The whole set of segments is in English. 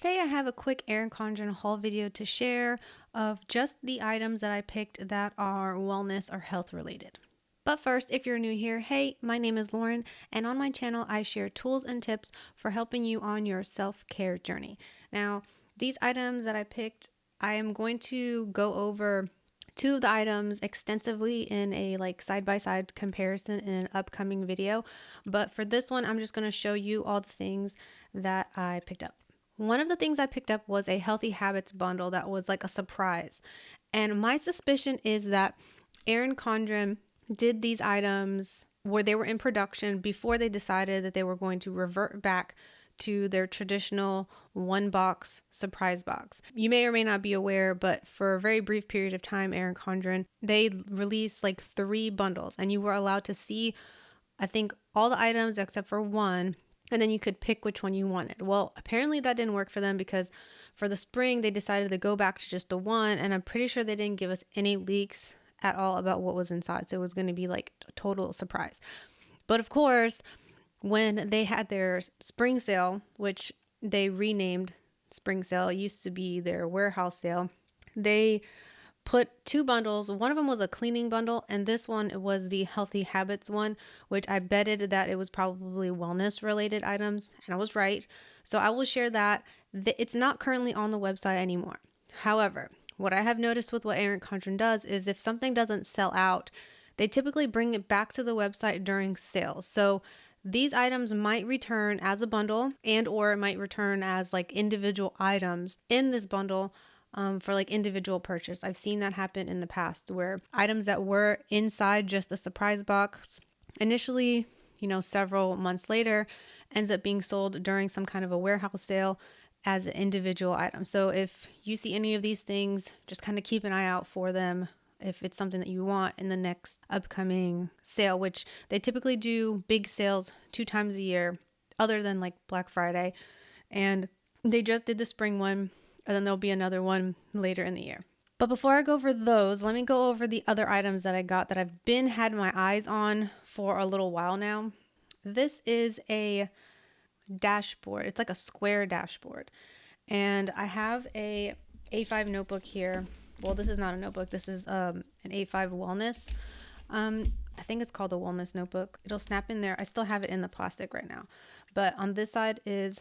Today I have a quick Erin Condren haul video to share of just the items that I picked that are wellness or health related. But first, if you're new here, hey, my name is Lauren, and on my channel I share tools and tips for helping you on your self-care journey. Now, these items that I picked, I am going to go over two of the items extensively in a side-by-side comparison in an upcoming video. But for this one, I'm just going to show you all the things that I picked up. One of the things I picked up was a Healthy Habits bundle that was like a surprise. And my suspicion is that Erin Condren did these items where they were in production before they decided that they were going to revert back to their traditional one box surprise box. You may or may not be aware, but for a very brief period of time, Erin Condren, they released like 3 bundles and you were allowed to see, I think, all the items except for one. And then you could pick which one you wanted. Well, apparently that didn't work for them because for the spring, they decided to go back to just the one. And I'm pretty sure they didn't give us any leaks at all about what was inside. So it was going to be like a total surprise. But of course, when they had their spring sale, which they renamed spring sale, it used to be their warehouse sale, they put 2 bundles. One of them was a cleaning bundle, and this one was the Healthy Habits one, which I betted that it was probably wellness related items, and I was right. So I will share that. It's not currently on the website anymore. However, what I have noticed with what Erin Condren does is if something doesn't sell out, they typically bring it back to the website during sales. So these items might return as a bundle and or it might return as like individual items in this bundle for like individual purchase. I've seen that happen in the past where items that were inside just a surprise box initially, several months later ends up being sold during some kind of a warehouse sale as an individual item. So if you see any of these things, just kind of keep an eye out for them if it's something that you want in the next upcoming sale, which they typically do big sales 2 times a year other than like Black Friday. And they just did the spring one, and then there'll be another one later in the year. But before I go over those, let me go over the other items that I got that I've had my eyes on for a little while now. This is a dashboard. It's like a square dashboard. And I have a A5 notebook here. Well, this is not a notebook. This is an A5 Wellness. I think it's called a Wellness notebook. It'll snap in there. I still have it in the plastic right now. But on this side is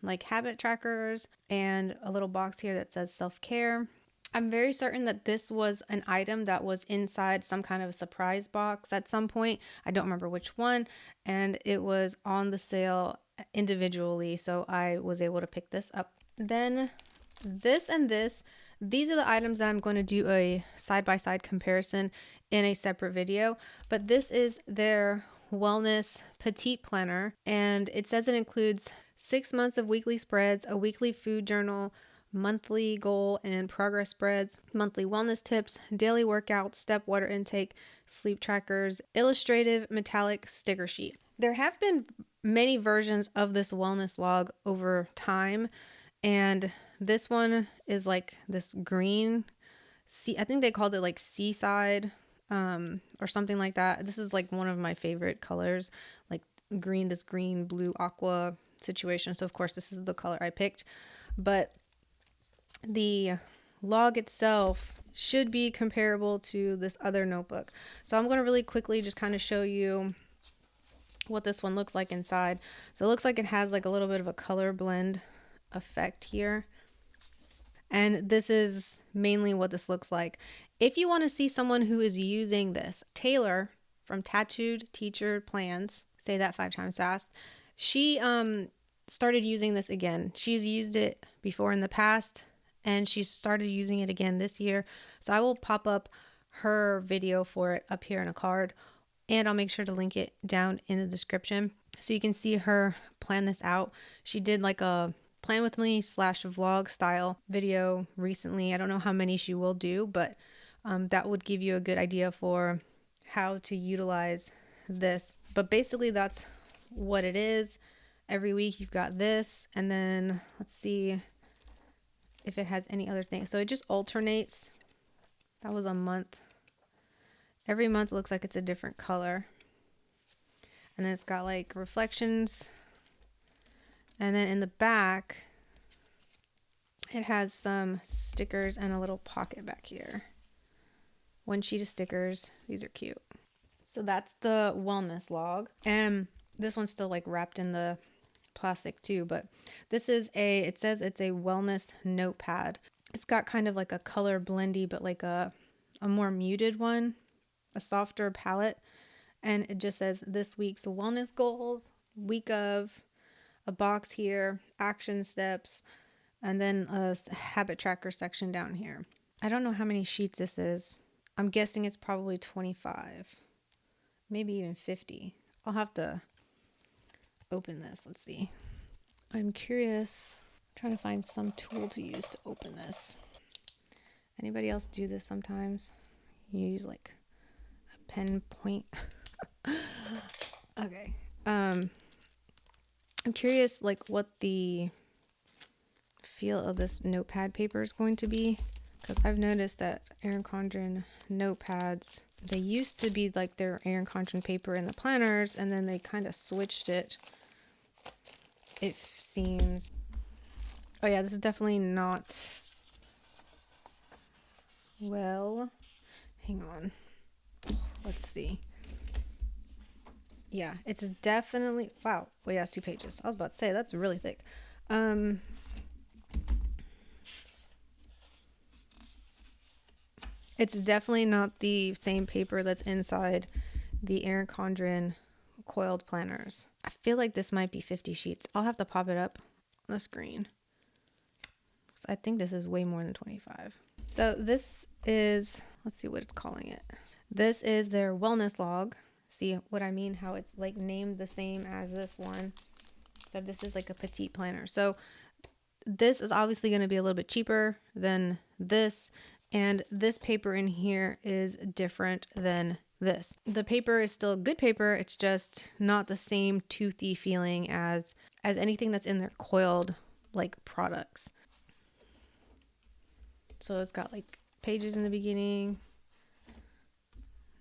like habit trackers and a little box here that says self-care. I'm very certain that this was an item that was inside some kind of a surprise box at some point. I don't remember which one, and it was on the sale individually, so I was able to pick this up. Then this and this, these are the items that I'm going to do a side-by-side comparison in a separate video, but this is their wellness petite planner, and it says it includes 6 months of weekly spreads, a weekly food journal, monthly goal and progress spreads, monthly wellness tips, daily workouts, step water intake, sleep trackers, illustrative metallic sticker sheet. There have been many versions of this wellness log over time, and this one is like this green, I think they called it like seaside or something like that. This is like one of my favorite colors, like green, this green blue aqua situation. So of course this is the color I picked, but the log itself should be comparable to this other notebook. So I'm going to really quickly just kind of show you what this one looks like inside. So it looks like it has like a little bit of a color blend effect here. And this is mainly what this looks like. If you want to see someone who is using this, Taylor from Tattooed Teacher Plans, say that 5 times fast, she started using this again. She's used it before in the past, and she started using it again this year. So I will pop up her video for it up here in a card, and I'll make sure to link it down in the description so you can see her plan this out. She did like a plan with me / vlog style video recently. I don't know how many she will do, but that would give you a good idea for how to utilize this. But basically that's what it is. Every week you've got this, and then let's see if it has any other thing. So it just alternates. That was a month. Every month looks like it's a different color. And then it's got like reflections. And then in the back, It has some stickers and a little pocket back here. One sheet of stickers. These are cute. So that's the wellness log. And this one's still like wrapped in the plastic too, but this is it says it's a wellness notepad. It's got kind of like a color blendy, but like a more muted one, a softer palette. And it just says this week's wellness goals, week of, a box here, action steps, and then a habit tracker section down here. I don't know how many sheets this is. I'm guessing it's probably 25, maybe even 50. I'll have to open this. Let's see. I'm curious. I'm trying to find some tool to use to open this. Anybody else do this sometimes? You use like a pen point. Okay. I'm curious like what the feel of this notepad paper is going to be, because I've noticed that Erin Condren notepads, they used to be like their Erin Condren paper in the planners, and then they kind of switched it, it seems. Oh yeah, this is definitely not, well, hang on, let's see. Yeah, it's definitely, wow, well yeah, it's 2 pages. I was about to say that's really thick. It's definitely not the same paper that's inside the Erin Condren coiled planners. I feel like this might be 50 sheets. I'll have to pop it up on the screen. I think this is way more than 25. So this is, let's see what it's calling it. This is their wellness log. See what I mean? How it's like named the same as this one. So this is like a petite planner. So this is obviously going to be a little bit cheaper than this. And this paper in here is different than this. The paper is still good paper. It's just not the same toothy feeling as anything that's in their coiled like products. So it's got like pages in the beginning. I'm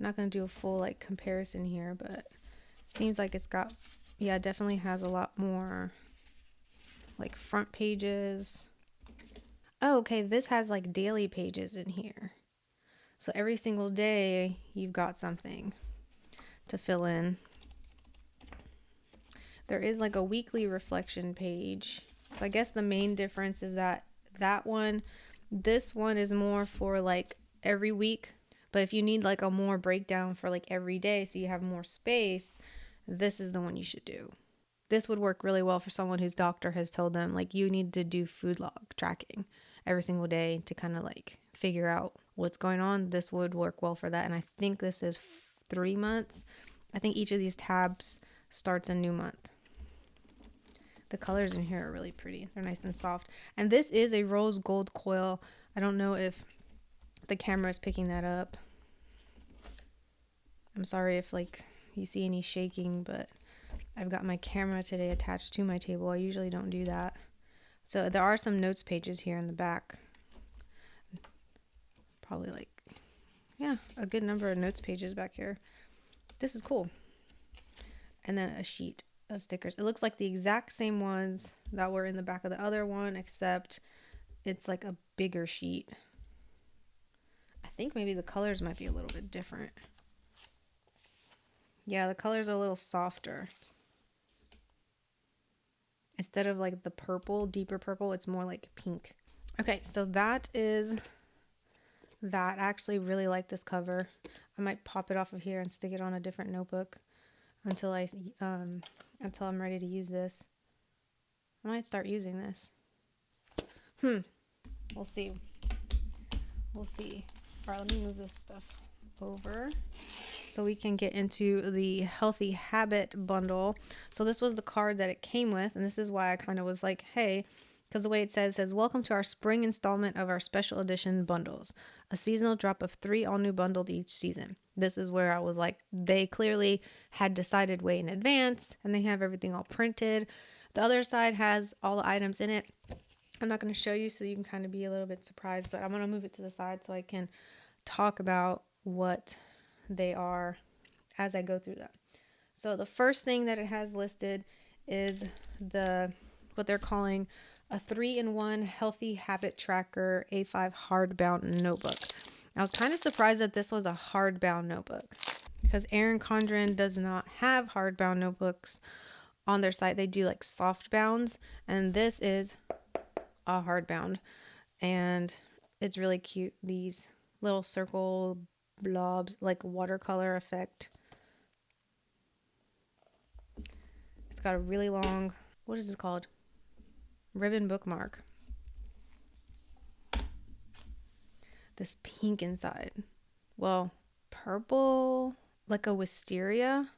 not going to do a full like comparison here, but it seems like it's got, yeah, definitely has a lot more like front pages. Oh, okay, this has like daily pages in here. So every single day you've got something to fill in. There is like a weekly reflection page. So I guess the main difference is that this one is more for like every week. But if you need like a more breakdown for like every day so you have more space, this is the one you should do. This would work really well for someone whose doctor has told them like you need to do food log tracking every single day to kind of like figure out what's going on. This would work well for that. And I think this is 3 months. I think each of these tabs starts a new month. The colors in here are really pretty. They're nice and soft. And this is a rose gold coil. I don't know if the camera is picking that up. I'm sorry if like you see any shaking, but I've got my camera today attached to my table. I usually don't do that. So there are some notes pages here in the back. Probably like, yeah, a good number of notes pages back here. This is cool. And then a sheet of stickers. It looks like the exact same ones that were in the back of the other one, except it's like a bigger sheet. I think maybe the colors might be a little bit different. Yeah, the colors are a little softer. Instead of like the purple, deeper purple, it's more like pink. Okay, so that is that. I actually really like this cover. I might pop it off of here and stick it on a different notebook until I'm ready to use this. I might start using this. We'll see. We'll see. All right, let me move this stuff over so we can get into the healthy habit bundle. So this was the card that it came with, and this is why I kind of was like, hey, because the way it says welcome to our spring installment of our special edition bundles, a seasonal drop of 3 all new bundled each season. This is where I was like, they clearly had decided way in advance, and they have everything all printed. The other side has all the items in it. I'm not going to show you so you can kind of be a little bit surprised, but I'm going to move it to the side so I can talk about what they are as I go through them. So the first thing that it has listed is what they're calling a 3-in-1 healthy habit tracker A5 hardbound notebook. I was kind of surprised that this was a hardbound notebook because Erin Condren does not have hardbound notebooks on their site. They do like soft bounds, and this is a hardbound, and it's really cute. These little circle blobs, like watercolor effect. It's got a really long, what is it called? Ribbon bookmark. This pink inside. Well, purple, like a wisteria,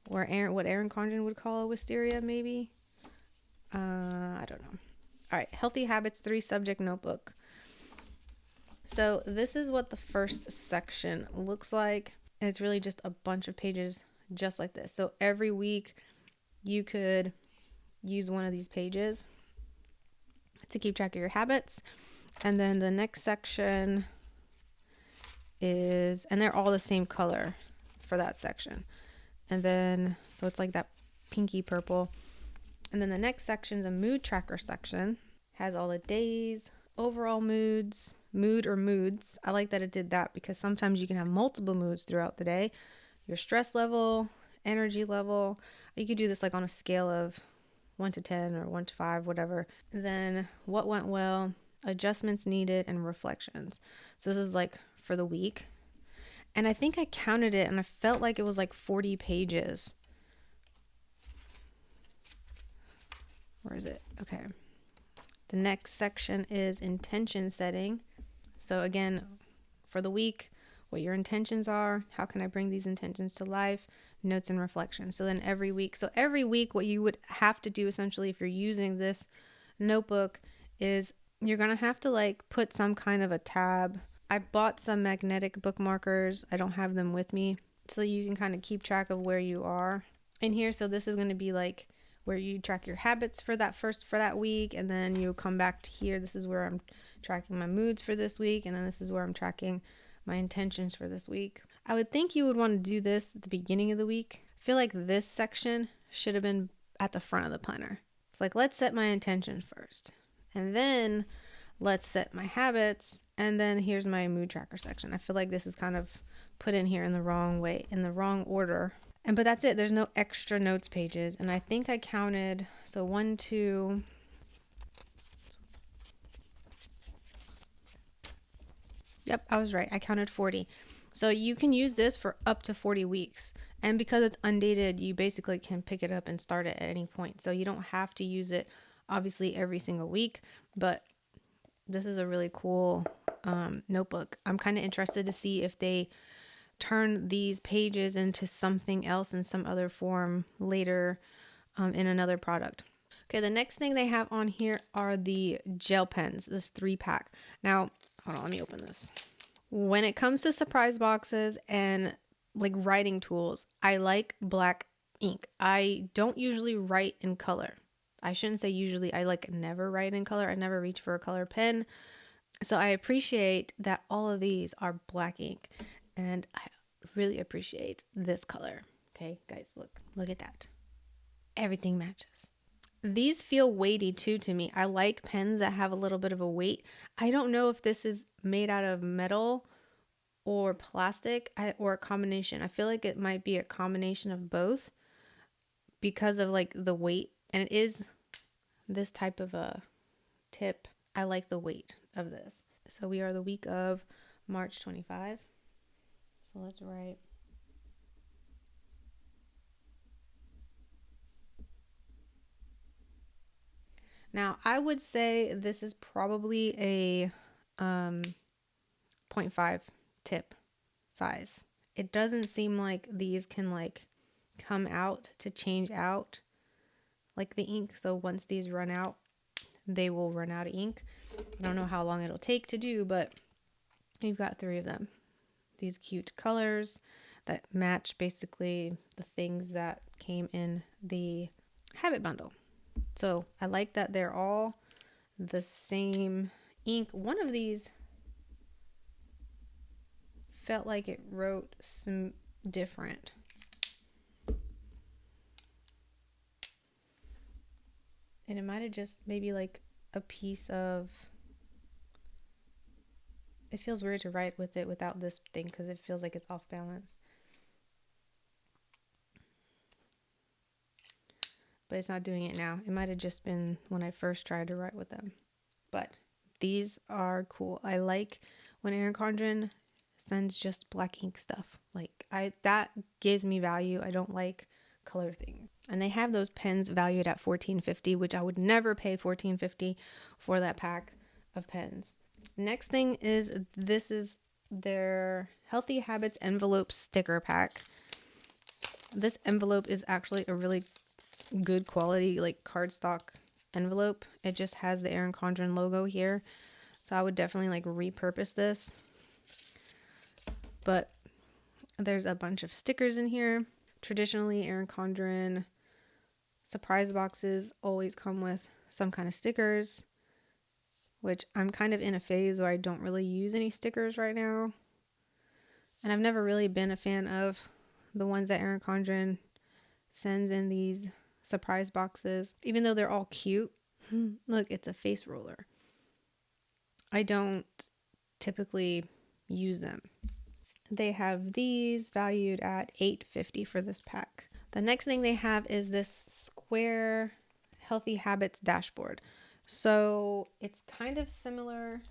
or what Erin Condren would call a wisteria, maybe. I don't know. All right, Healthy Habits 3 subject notebook. So this is what the first section looks like. And it's really just a bunch of pages just like this. So every week you could use one of these pages to keep track of your habits. And then the next section is, and they're all the same color for that section. And then, so it's like that pinky purple. And then the next section is a mood tracker section. Has all the days, overall moods, mood or moods. I like that it did that because sometimes you can have multiple moods throughout the day. Your stress level, energy level. You could do this like on a scale of 1 to 10 or 1 to 5, whatever. Then what went well, adjustments needed, and reflections. So this is like for the week. And I think I counted it and I felt like it was like 40 pages. Where is it? Okay. The next section is intention setting. So again, for the week, what your intentions are, how can I bring these intentions to life, notes and reflections. So then every week, what you would have to do essentially if you're using this notebook is you're going to have to like put some kind of a tab. I bought some magnetic bookmarkers. I don't have them with me, so you can kind of keep track of where you are in here. So this is going to be like where you track your habits for that week, and then you come back to here. This is where I'm tracking my moods for this week, and then this is where I'm tracking my intentions for this week. I would think you would want to do this at the beginning of the week. I feel like this section should have been at the front of the planner. It's like, let's set my intention first, and then let's set my habits, and then here's my mood tracker section. I feel like this is kind of put in here in the wrong way, in the wrong order. But that's it. There's no extra notes pages. And I think I counted, so 1, 2, yep, I was right. I counted 40. So you can use this for up to 40 weeks. And because it's undated, you basically can pick it up and start it at any point. So you don't have to use it, obviously, every single week. But this is a really cool notebook. I'm kind of interested to see if they turn these pages into something else in some other form later in another product. Okay, the next thing they have on here are the gel pens, this 3-pack. Now, hold on, let me open this. When it comes to surprise boxes and like writing tools, I like black ink. I don't usually write in color. I shouldn't say usually, I like never write in color. I never reach for a color pen. So I appreciate that all of these are black ink, and I really appreciate this color. Okay, guys, look at that. Everything matches. These feel weighty too to me. I like pens that have a little bit of a weight. I don't know if this is made out of metal or plastic or a combination. I feel like it might be a combination of both because of like the weight, and it is this type of a tip. I like the weight of this. So we are the week of March 25. So let's write. Now, I would say this is probably a 0.5 tip size. It doesn't seem like these can like come out to change out like the ink. So once these run out, they will run out of ink. I don't know how long it'll take to do, but we've got 3 of them. These cute colors that match basically the things that came in the habit bundle. So I like that they're all the same ink. One of these felt like it wrote some different. And it might have just maybe like a piece of, it feels weird to write with it without this thing because it feels like it's off balance. But it's not doing it now. It might have just been when I first tried to write with them. But these are cool. I like when Erin Condren sends just black ink stuff. Like that gives me value. I don't like color things. And they have those pens valued at $14.50, which I would never pay $14.50 for that pack of pens. Next thing is, this is their Healthy Habits envelope sticker pack. This envelope is actually a really good quality, like cardstock envelope. It just has the Erin Condren logo here, so I would definitely like repurpose this. But there's a bunch of stickers in here. Traditionally, Erin Condren surprise boxes always come with some kind of stickers, which I'm kind of in a phase where I don't really use any stickers right now. And I've never really been a fan of the ones that Erin Condren sends in these surprise boxes, even though they're all cute. Look, it's a face roller. I don't typically use them. They have these valued at $8.50 for this pack. The next thing they have is this square Healthy Habits dashboard. So it's kind of similar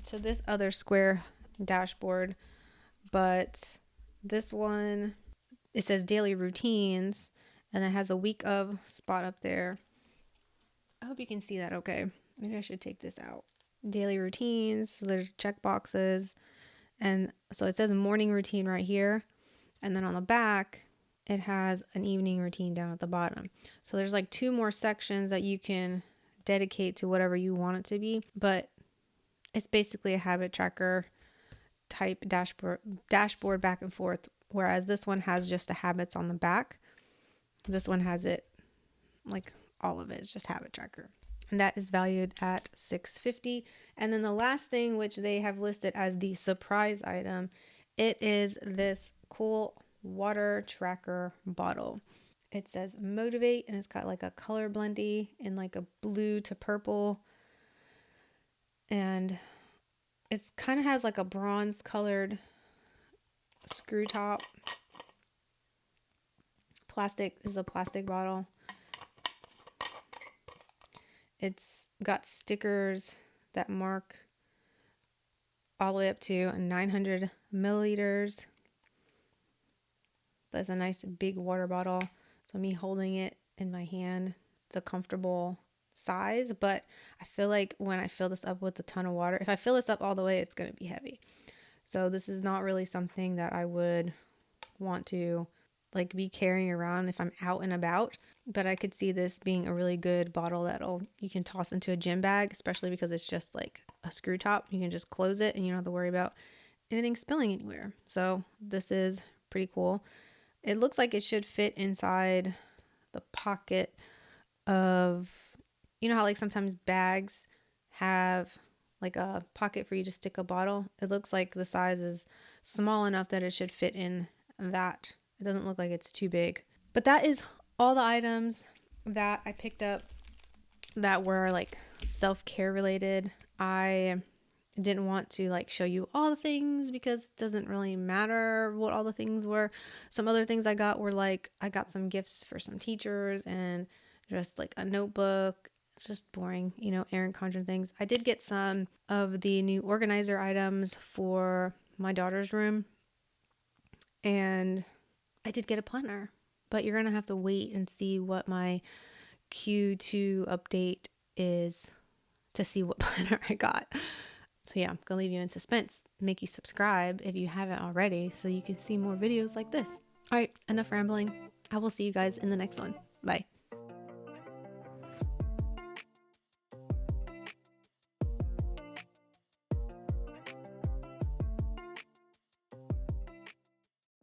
to this other square dashboard, but this one, it says daily routines, and it has a week of spot up there. I hope you can see that okay. Maybe I should take this out. Daily routines, so there's check boxes, and so it says morning routine right here, and then on the back it has an evening routine down at the bottom. So there's like 2 more sections that you can dedicate to whatever you want it to be, but it's basically a habit tracker type dashboard back and forth, whereas this one has just the habits on the back. This one has it, like all of it is just habit tracker. And that is valued at $6.50. And then the last thing, which they have listed as the surprise item, it is this cool water tracker bottle. It says Motivate, and it's got like a color blendy in like a blue to purple. And it kind of has like a bronze colored screw top. Plastic is a plastic bottle. It's got stickers that mark all the way up to 900 milliliters. But it's a nice big water bottle. So me holding it in my hand, it's a comfortable size. But I feel like when I fill this up with a ton of water, if I fill this up all the way, it's going to be heavy. So this is not really something that I would want to like be carrying around if I'm out and about. But I could see this being a really good bottle you can toss into a gym bag, especially because it's just like a screw top. You can just close it and you don't have to worry about anything spilling anywhere. So this is pretty cool. It looks like it should fit inside the pocket of, you know how like sometimes bags have like a pocket for you to stick a bottle. It looks like the size is small enough that it should fit in that. It doesn't look like it's too big. But that is all the items that I picked up that were like self-care related. I didn't want to like show you all the things because it doesn't really matter what all the things were. Some other things I got were like, I got some gifts for some teachers and just like a notebook. It's just boring, you know, Erin Condren things. I did get some of the new organizer items for my daughter's room, and I did get a planner, but you're going to have to wait and see what my Q2 update is to see what planner I got. So yeah, I'm going to leave you in suspense. Make you subscribe if you haven't already so you can see more videos like this. All right, enough rambling. I will see you guys in the next one. Bye.